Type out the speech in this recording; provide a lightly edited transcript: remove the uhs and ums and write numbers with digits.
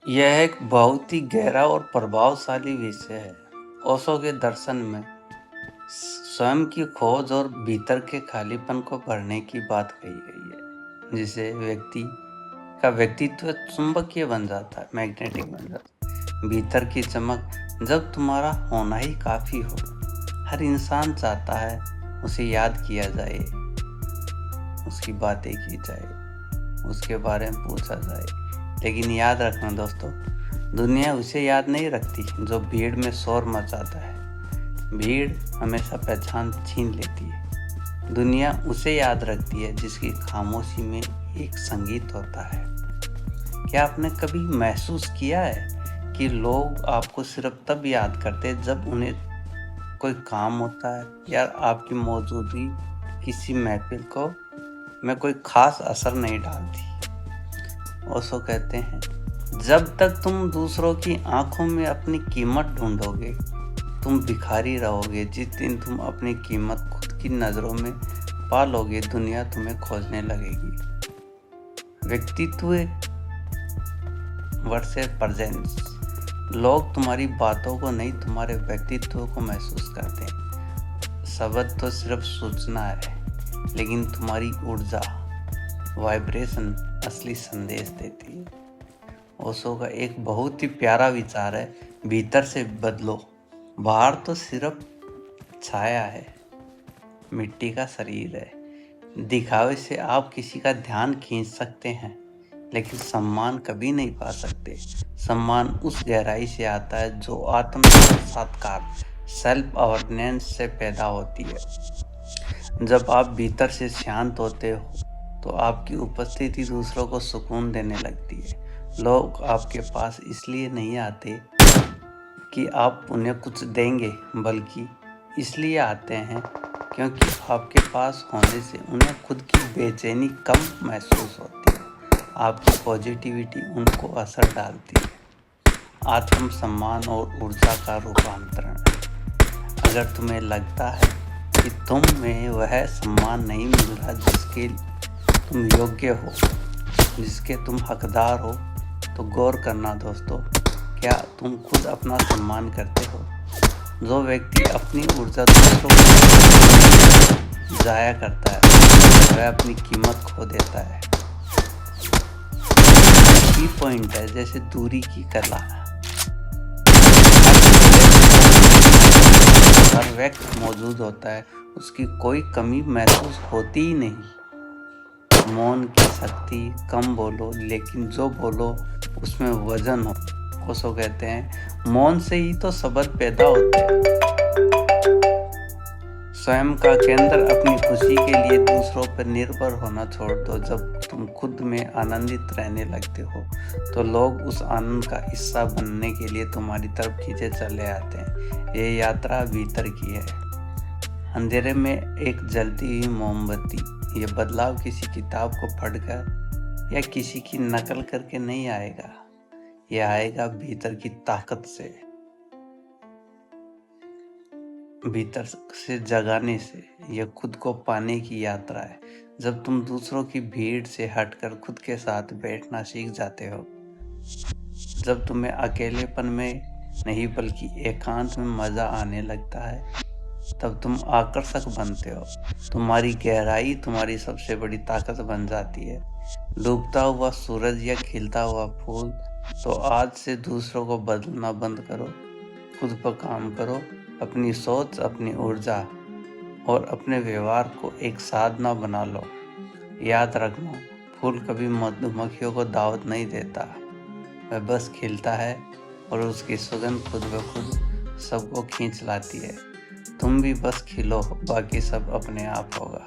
यह एक बहुत ही गहरा और प्रभावशाली विषय है। ओशो के दर्शन में स्वयं की खोज और भीतर के खालीपन को भरने की बात कही गई है, जिसे व्यक्ति का व्यक्तित्व चुंबकीय बन जाता है, मैग्नेटिक बन जाता है। भीतर की चमक, जब तुम्हारा होना ही काफी हो। हर इंसान चाहता है उसे याद किया जाए, उसकी बातें की जाए, उसके बारे में पूछा जाए। लेकिन याद रखना दोस्तों, दुनिया उसे याद नहीं रखती जो भीड़ में शोर मचाता है। भीड़ हमेशा पहचान छीन लेती है। दुनिया उसे याद रखती है जिसकी खामोशी में एक संगीत होता है। क्या आपने कभी महसूस किया है कि लोग आपको सिर्फ तब याद करते हैं जब उन्हें कोई काम होता है या आपकी मौजूदगी किसी महफिल को में कोई खास असर नहीं डालती। ओशो कहते हैं, जब तक तुम दूसरों की आंखों में अपनी कीमत ढूंढोगे, तुम भिखारी रहोगे। जिस दिन तुम अपनी कीमत खुद की नज़रों में पालोगे, दुनिया तुम्हें खोजने लगेगी। व्यक्तित्व वर्सेस प्रेजेंस। लोग तुम्हारी बातों को नहीं, तुम्हारे व्यक्तित्व को महसूस करते हैं। शब्द तो सिर्फ सूचना है, लेकिन तुम्हारी ऊर्जा, वाइब्रेशन असली संदेश देती है। ओशो का एक बहुत ही प्यारा विचार है, भीतर से बदलो। बाहर तो सिर्फ छाया है, मिट्टी का शरीर है। दिखावे से आप किसी का ध्यान खींच सकते हैं, लेकिन सम्मान कभी नहीं पा सकते। सम्मान उस गहराई से आता है जो आत्म साक्षात्कार, सेल्फ अवेयरनेस से पैदा होती है। जब आप भीतर से शांत होते हो, तो आपकी उपस्थिति दूसरों को सुकून देने लगती है। लोग आपके पास इसलिए नहीं आते कि आप उन्हें कुछ देंगे, बल्कि इसलिए आते हैं क्योंकि आपके पास होने से उन्हें खुद की बेचैनी कम महसूस होती है। आपकी पॉजिटिविटी उनको असर डालती है। आत्मसम्मान और ऊर्जा का रूपांतरण। अगर तुम्हें लगता है कि तुम्हें वह सम्मान नहीं मिल रहा जिसके तुम योग्य हो, जिसके तुम हकदार हो, तो गौर करना दोस्तों, क्या तुम खुद अपना सम्मान करते हो? जो व्यक्ति अपनी ऊर्जा दूसरों को जाया करता है, वह अपनी कीमत खो देता है। की पॉइंट है जैसे दूरी की कला। हर व्यक्ति मौजूद होता है, उसकी कोई कमी महसूस होती ही नहीं। मौन की शक्ति, कम बोलो लेकिन जो बोलो उसमें वजन हो। ओशो कहते हैं, मौन से ही तो शब्द पैदा होते हैं। स्वयं का केंद्र अपनी खुशी के लिए दूसरों पर निर्भर होना छोड़ दो। जब तुम खुद में आनंदित रहने लगते हो, तो लोग उस आनंद का हिस्सा बनने के लिए तुम्हारी तरफ खींचे चले आते हैं। ये यात्रा भीतर की है, अंधेरे में एक जलती हुई मोमबत्ती। ये बदलाव किसी किताब को पढ़कर या किसी की नकल करके नहीं आएगा, ये आएगा भीतर की ताकत से, भीतर से जगाने से। यह खुद को पाने की यात्रा है। जब तुम दूसरों की भीड़ से हटकर खुद के साथ बैठना सीख जाते हो, जब तुम्हें अकेलेपन में नहीं बल्कि एकांत में मजा आने लगता है, तब तुम आकर्षक बनते हो। तुम्हारी गहराई तुम्हारी सबसे बड़ी ताकत बन जाती है। डूबता हुआ सूरज या खिलता हुआ फूल। तो आज से दूसरों को बदलना बंद करो, खुद पर काम करो। अपनी सोच, अपनी ऊर्जा और अपने व्यवहार को एक साधना बना लो। याद रखना, फूल कभी मधुमक्खियों को दावत नहीं देता, वह बस खिलता है और उसकी सुगंध खुद ब खुद सबको खींच लाती है। तुम भी बस खिलो, बाकी सब अपने आप होगा।